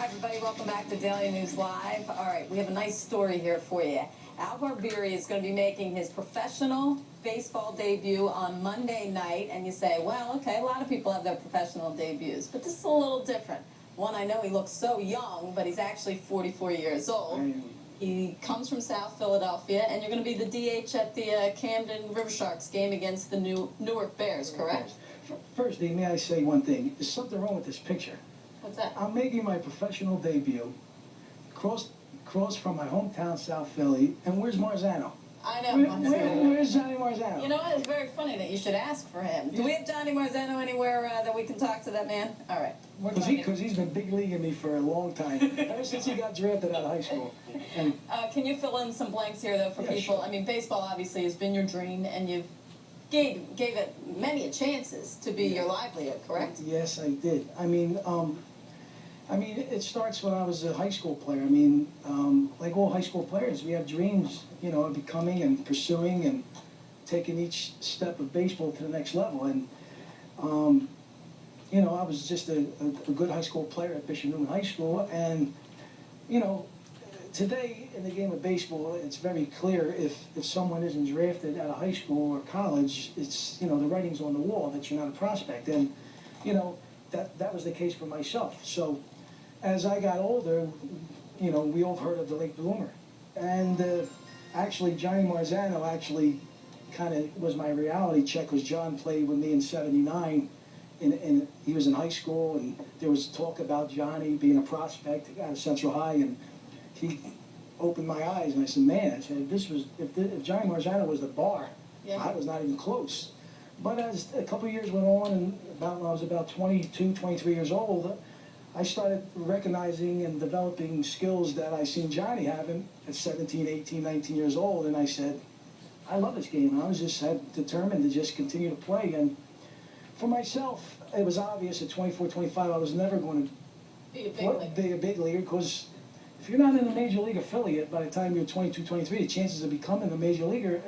Hi, everybody. Welcome back to Daily News Live. All right, we have a nice story here for you. Al Barbieri is going to be making his professional baseball debut on Monday night. And you say, well, okay, a lot of people have their professional debuts, but this is a little different. One, I know he looks so young, but he's actually 44 years old. He comes from South Philadelphia, and you're going to be the DH at the Camden Riversharks game against the Newark Bears, correct? First, Dave, may I say one thing? There's something wrong with this picture. What's that? I'm making my professional debut, cross from my hometown, South Philly, and where's Marzano? I know. Where's Johnny Marzano? You know what? It's very funny that you should ask for him. Do we have Johnny Marzano anywhere that we can talk to that man? All right. Because he's been big leaguing me for a long time, ever since he got drafted out of high school. And, can you fill in some blanks here, though, for people? Sure. I mean, baseball obviously has been your dream, and you've gave it many chances to be your livelihood, correct? Yes, I did. I mean, it starts when I was a high school player. I mean, like all high school players, we have dreams, you know, of becoming and pursuing and taking each step of baseball to the next level. And, you know, I was just a good high school player at Bishop Newman High School. And, you know, today in the game of baseball, it's very clear if someone isn't drafted out of high school or college, it's, you know, the writing's on the wall that you're not a prospect. And, you know, that was the case for myself. So as I got older, you know, we all heard of the late bloomer. And actually, Johnny Marzano actually kind of was my reality check, because John played with me in '79. And he was in high school, and there was talk about Johnny being a prospect out of Central High, and he opened my eyes, and I said, man, I said, if Johnny Marzano was the bar, I was not even close. But as a couple of years went on, and when I was about 22, 23 years old, I started recognizing and developing skills that I seen Johnny having at 17, 18, 19 years old, and I said, I love this game. And I was just determined to just continue to play. And for myself, it was obvious at 24, 25, I was never going to be a big leaguer, because if you're not in a major league affiliate by the time you're 22, 23, the chances of becoming a major leaguer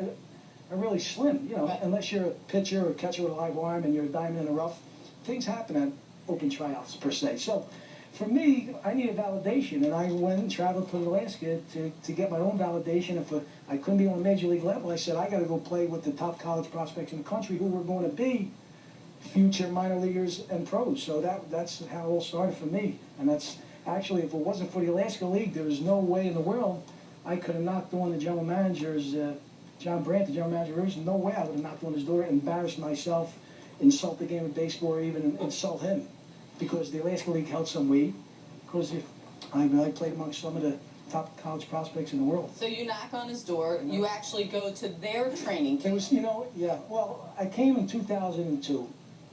are really slim, you know, unless you're a pitcher or catcher with a live arm and you're a diamond in the rough. Things happen at open tryouts, per se. So for me, I needed validation, and I went and traveled to Alaska to get my own validation. If I couldn't be on a major league level, I said, I got to go play with the top college prospects in the country who were going to be future minor leaguers and pros. So that's how it all started for me. And that's actually, if it wasn't for the Alaska League, there was no way in the world I could have knocked on the general manager's, John Brandt, the general manager, there's no way I would have knocked on his door, embarrassed myself, insult the game of baseball, or even insult him, because the Alaska League held some weight, because I played amongst some of the top college prospects in the world. So you knock on his door, you actually go to their training camp. It was, you know, well, I came in 2002.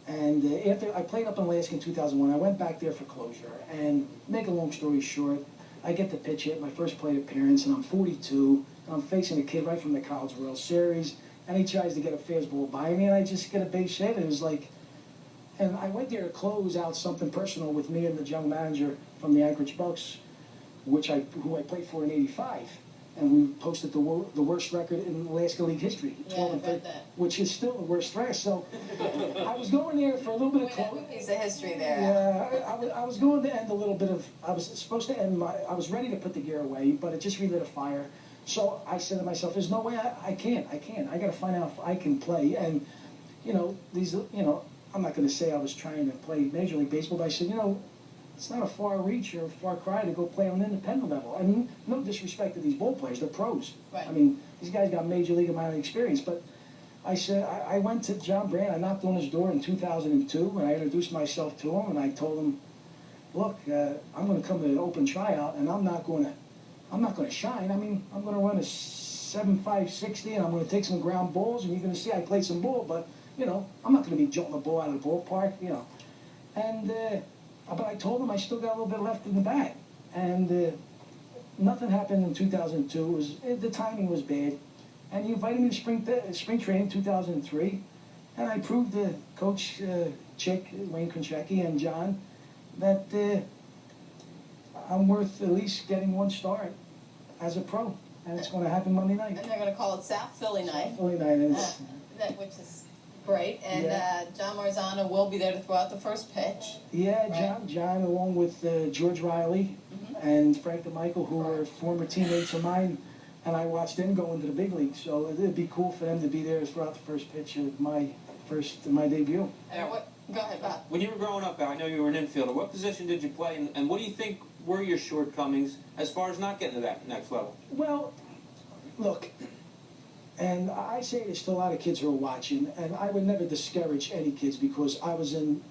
And after I played up in Alaska in 2001, I went back there for closure. And make a long story short, I get the pitch hit, my first plate appearance, and I'm 42. And I'm facing a kid right from the College World Series, and he tries to get a fastball by me, and I just get a base hit. It was like, and I went there to close out something personal with me and the general manager from the Anchorage Bucks, who I played for in '85. And we posted the worst record in Alaska League history, 12 and 13, which is still the worst record. So I was going there for a little bit of close. Piece of history there. Yeah, I was going to end a little bit of. I was supposed to end I was ready to put the gear away, but it just relit a fire. So I said to myself, "There's no way I can't. I got to find out if I can play." And you know, I'm not going to say I was trying to play Major League Baseball, but I said, you know, it's not a far reach or a far cry to go play on an independent level. I mean, no disrespect to these ball players, they're pros. Right. I mean, these guys got major league and minor league experience. But I said, I went to John Brandt, I knocked on his door in 2002, and I introduced myself to him, and I told him, look, I'm going to come to an open tryout, and I'm not going to shine. I mean, I'm going to run a 7.5 60, and I'm going to take some ground balls, and you're going to see I played some ball, but, you know, I'm not going to be jolting the ball out of the ballpark, you know. And but I told him I still got a little bit left in the bat. And nothing happened in 2002. The timing was bad. And he invited me to spring training in 2003. And I proved to Coach Chick, Wayne Konchecki, and John that I'm worth at least getting one start as a pro. And it's going to happen Monday night. And they're going to call it South Philly Night. South Philly Night. And which is Great, and Yeah. John Marzano will be there to throw out the first pitch. Yeah, Right. John, along with George Riley and Frank DeMichael, who were former teammates of mine, and I watched them go into the big league. So it'd be cool for them to be there to throw out the first pitch of my debut. And go ahead, Bob. When you were growing up, I know you were an infielder. What position did you play, and what do you think were your shortcomings as far as not getting to that next level? Well, look, and I say this to a lot of kids who are watching, and I would never discourage any kids because I was in,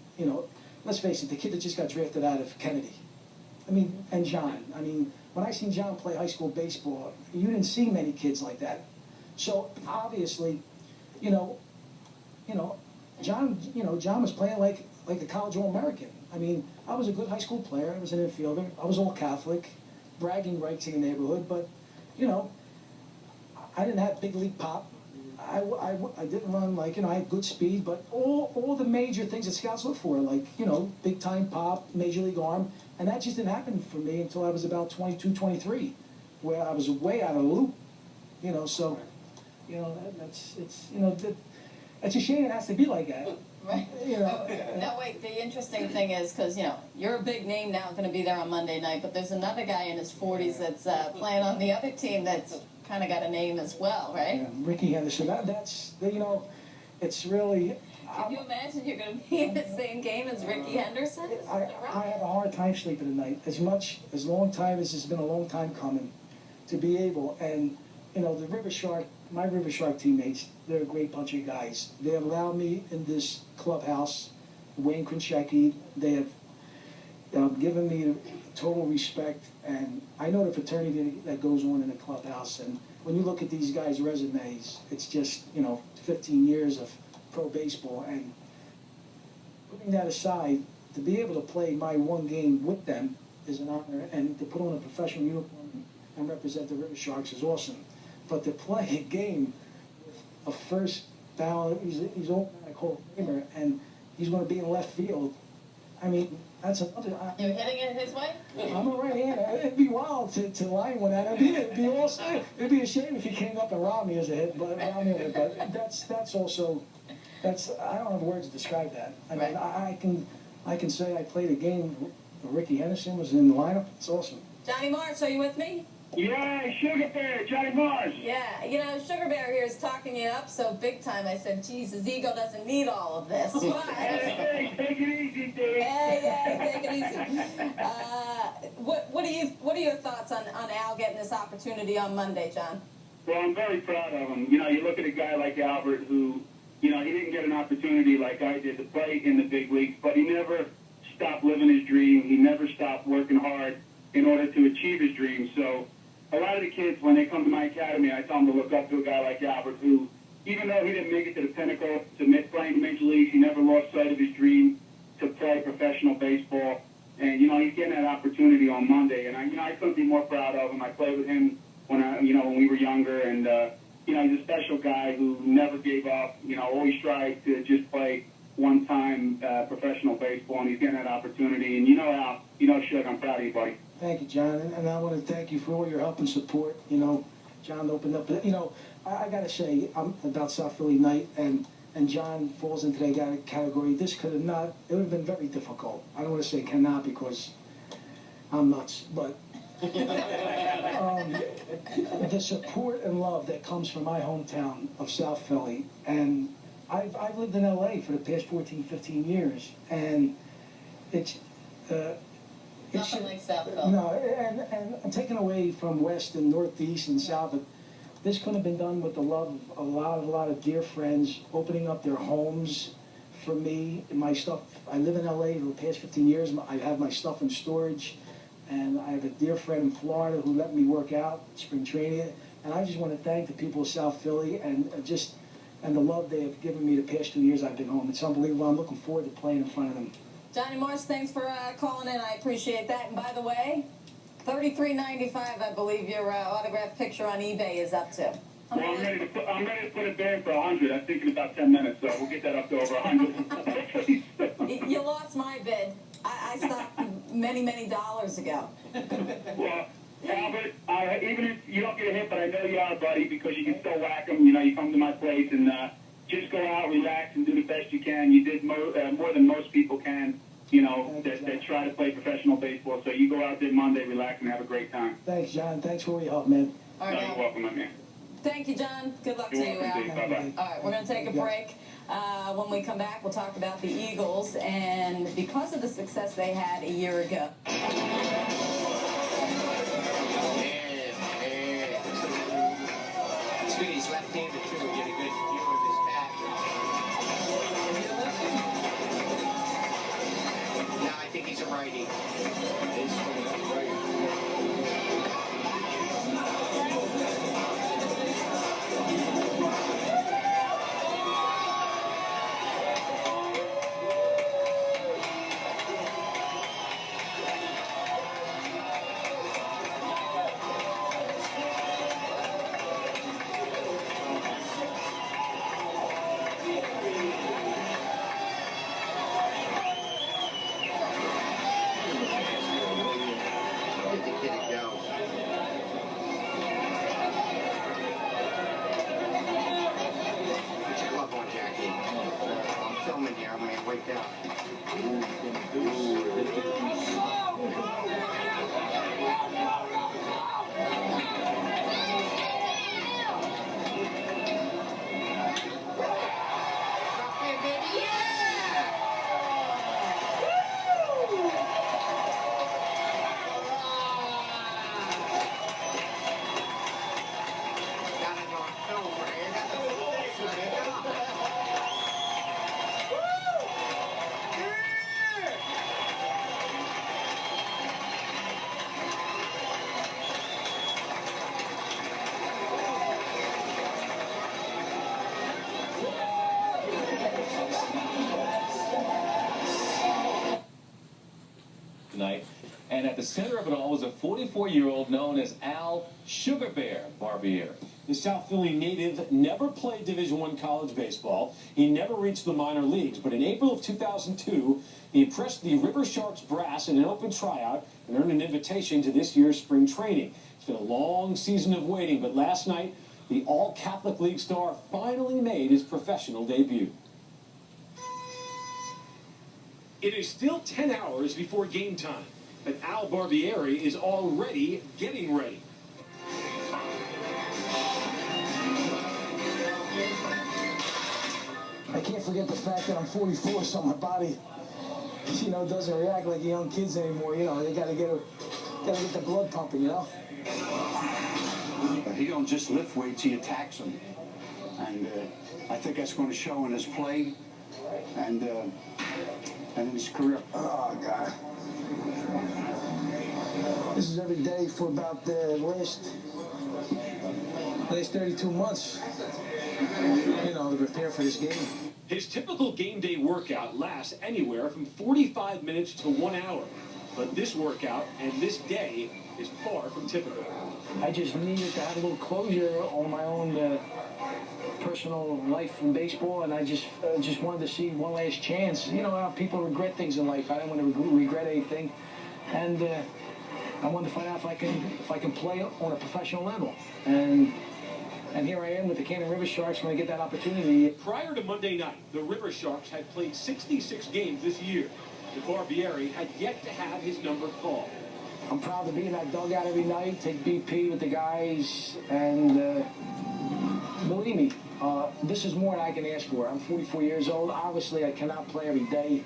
let's face it, the kid that just got drafted out of Kennedy. I mean, and John. I mean, when I seen John play high school baseball, you didn't see many kids like that. So obviously, John was playing like a college All-American. I mean, I was a good high school player. I was an infielder. I was all Catholic, bragging rights in the neighborhood, but, I didn't have big league pop. I didn't run I had good speed, but all the major things that scouts look for, big time pop, major league arm, and that just didn't happen for me until I was about 22, 23, where I was way out of the loop, so, it's a shame it has to be like that. Right. No, wait, the interesting thing is, because, you're a big name now, going to be there on Monday night, but there's another guy in his 40s that's playing on the other team that's kind of got a name as well, right? Yeah, Ricky Henderson. It's really... Can you imagine you're going to be in the same game as Ricky Henderson? I have a hard time sleeping at night. As long time as it's been a long time coming to be able, and, my Rivershark teammates, they're a great bunch of guys. They have allowed me in this clubhouse, Wayne Krenchecki, they have given me total respect, and I know the fraternity that goes on in the clubhouse, and when you look at these guys' resumes, it's just, 15 years of pro baseball, and putting that aside, to be able to play my one game with them is an honor, and to put on a professional uniform and represent the Riversharks is awesome. But to play a game with a first ballot, he's automatic Hall of Famer, and he's going to be in left field. I mean, that's another. You're hitting it his way? I'm a right-hander. It'd be wild to line one out. It'd be awesome. It'd be a shame if he came up and robbed me as a hit, but that's also. I don't have words to describe that. I mean, I can say I played a game. Ricky Henderson was in the lineup. It's awesome. Johnny Marsh, are you with me? Yeah, Sugar Bear, Johnny Mars. Yeah, Sugar Bear here is talking you up so big time. I said, geez, his ego doesn't need all of this. Hey, take it easy, Dave. Hey, take it easy. What are your thoughts on Al getting this opportunity on Monday, John? Well, I'm very proud of him. You look at a guy like Albert who, he didn't get an opportunity like I did to play in the big leagues, but he never stopped living his dream. He never stopped working hard in order to achieve his dream. So a lot of the kids, when they come to my academy, I tell them to look up to a guy like Albert who, even though he didn't make it to the pinnacle, to playing major leagues, he never lost sight of his dream to play professional baseball. And, he's getting that opportunity on Monday. And, I couldn't be more proud of him. I played with him when we were younger. And, he's a special guy who never gave up, always tried to just play one-time professional baseball. And he's getting that opportunity. And, Al, Shug, I'm proud of you, buddy. Thank you, John, and I want to thank you for all your help and support. John opened up. I got to say, I'm about South Philly night, and John falls into that category. This could have not. It would have been very difficult. I don't want to say cannot because I'm nuts, but the support and love that comes from my hometown of South Philly, and I've lived in LA for the past 14, 15 years, and it's. Nothing like South Philly. No, and I'm taken away from West and Northeast and South. But this could have been done with the love of a lot of dear friends, opening up their homes for me and my stuff. I live in LA for the past 15 years. I have my stuff in storage, and I have a dear friend in Florida who let me work out spring training. And I just want to thank the people of South Philly and the love they have given me the past 2 years I've been home. It's unbelievable. I'm looking forward to playing in front of them. Johnny Morse, thanks for calling in. I appreciate that. And by the way, $33.95, I believe your autographed picture on eBay is up to. Well, I'm ready to put it there for 100. I think in about 10 minutes, so we'll get that up to over 100. You lost my bid. I stopped many dollars ago. Well, Albert, even if you don't get a hit, but I know you are, buddy, because you can still whack them. You come to my place, and just go out, relax, and do the best you can. You did more than most people can, you know, that try to play professional baseball. So you go out there Monday, relax, and have a great time. Thanks, John. Thanks for all your help, man. All right, No, you're welcome, my man. thank you, John. Good luck You're to you, welcome, Al. Dave. Bye-bye. All right, we're going to take a break. When we come back, we'll talk about the Eagles, and because of the success they had a year ago. He's left-handed too. We get a good view of his bat. No, I think he's a righty. Tonight. And at the center of it all was a 44-year-old known as Al Sugar Bear Barbieri. The South Philly native never played Division I college baseball. He never reached the minor leagues, but in April of 2002, he impressed the Riversharks brass in an open tryout and earned an invitation to this year's spring training. It's been a long season of waiting, but last night, the All-Catholic League star finally made his professional debut. It is still 10 hours before game time, but Al Barbieri is already getting ready. I can't forget the fact that I'm 44, so my body, you know, doesn't react like young kids anymore. You know, they gotta get the blood pumping, you know. He don't just lift weights; he attacks them, and I think that's going to show in his play and in his career. Oh God, this is every day for about the last 32 months. You know, to prepare for this game. His typical game day workout lasts anywhere from 45 minutes to 1 hour. But this workout and this day is far from typical. I just needed to have a little closure on my own personal life in baseball, and I just wanted to see one last chance. You know how people regret things in life. I didn't want to regret anything, and I wanted to find out if I can play on a professional level. And here I am with the Camden Riversharks when I get that opportunity. Prior to Monday night, the Riversharks had played 66 games this year. But Barbieri had yet to have his number called. I'm proud to be in that dugout every night, take BP with the guys, and believe me, this is more than I can ask for. I'm 44 years old. Obviously, I cannot play every day.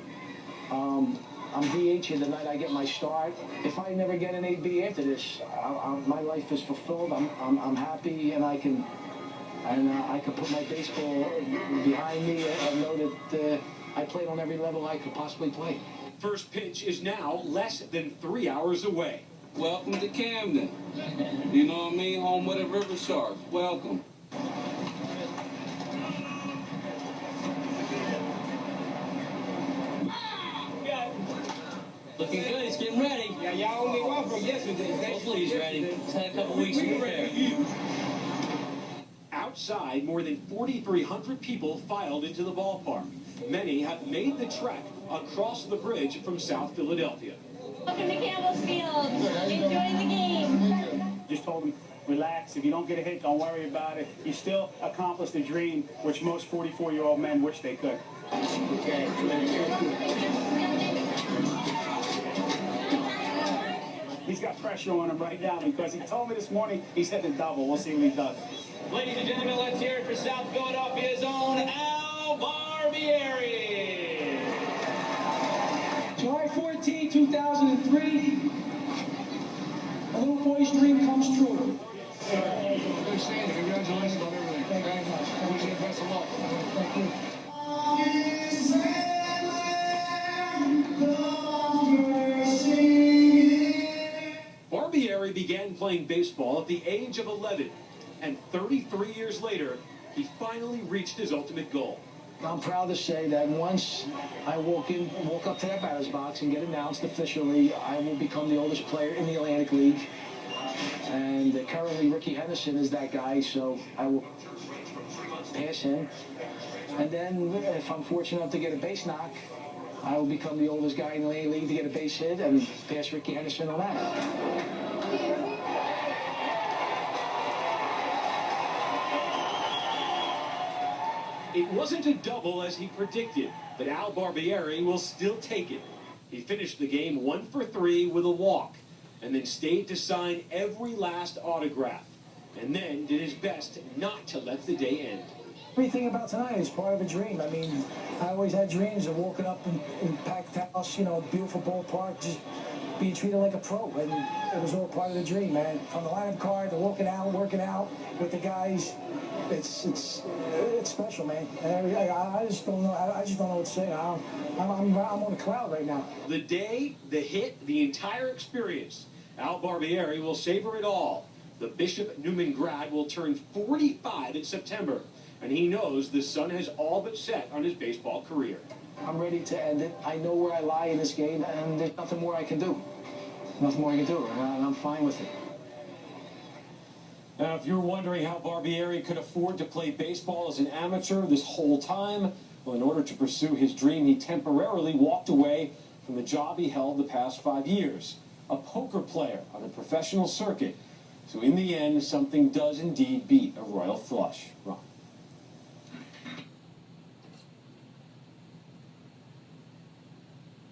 I'm DH the night I get my start. If I never get an AB after this, my life is fulfilled. I'm happy, and I can put my baseball behind me and know that I played on every level I could possibly play. First pitch is now less than 3 hours away. Welcome to Camden. You know what I mean? Home of the Riversharks. Welcome. Looking good. He's getting ready. Yeah, y'all only one from yesterday. Hopefully he's ready. He's had a couple weeks to prepare. Outside, more than 4,300 people filed into the ballpark. Many have made the trek across the bridge from South Philadelphia. Welcome to Campbell's Field. Enjoy the game. Just told him relax. If you don't get a hit, don't worry about it. You still accomplished a dream, which most 44-year-old men wish they could. He's got pressure on him right now because he told me this morning he's hitting a double. We'll see what he does. Ladies and gentlemen, let's hear it for South Philadelphia's own Al Barbieri. July 14, 2003, a little boy's dream comes true. Congratulations on everything. Thank you very much. I wish you the best of luck. Thank you. Barbieri began playing baseball at the age of 11, and 33 years later, he finally reached his ultimate goal. I'm proud to say that once I walk up to that batter's box and get announced officially, I will become the oldest player in the Atlantic League. And currently Ricky Henderson is that guy, so I will pass him. And then if I'm fortunate enough to get a base knock, I will become the oldest guy in the Atlantic League to get a base hit and pass Ricky Henderson on that. It wasn't a double as he predicted, but Al Barbieri will still take it. He finished the game 1 for 3 with a walk, and then stayed to sign every last autograph, and then did his best not to let the day end. Everything about tonight is part of a dream. I mean, I always had dreams of walking up in packed house, you know, beautiful ballpark, just being treated like a pro, and it was all part of the dream, man. From the lineup card to walking out, working out with the guys, it's special, man. And I just don't know. I just don't know what to say. I'm on a cloud right now. The day, the hit, the entire experience. Al Barbieri will savor it all. The Bishop Neumann grad will turn 45 in September, and he knows the sun has all but set on his baseball career. I'm ready to end it. I know where I lie in this game, and there's nothing more I can do. Nothing more I can do, and I'm fine with it. Now, if you're wondering how Barbieri could afford to play baseball as an amateur this whole time, well, in order to pursue his dream, he temporarily walked away from the job he held the past 5 years, a poker player on a professional circuit. So in the end, something does indeed beat a royal flush. Ron.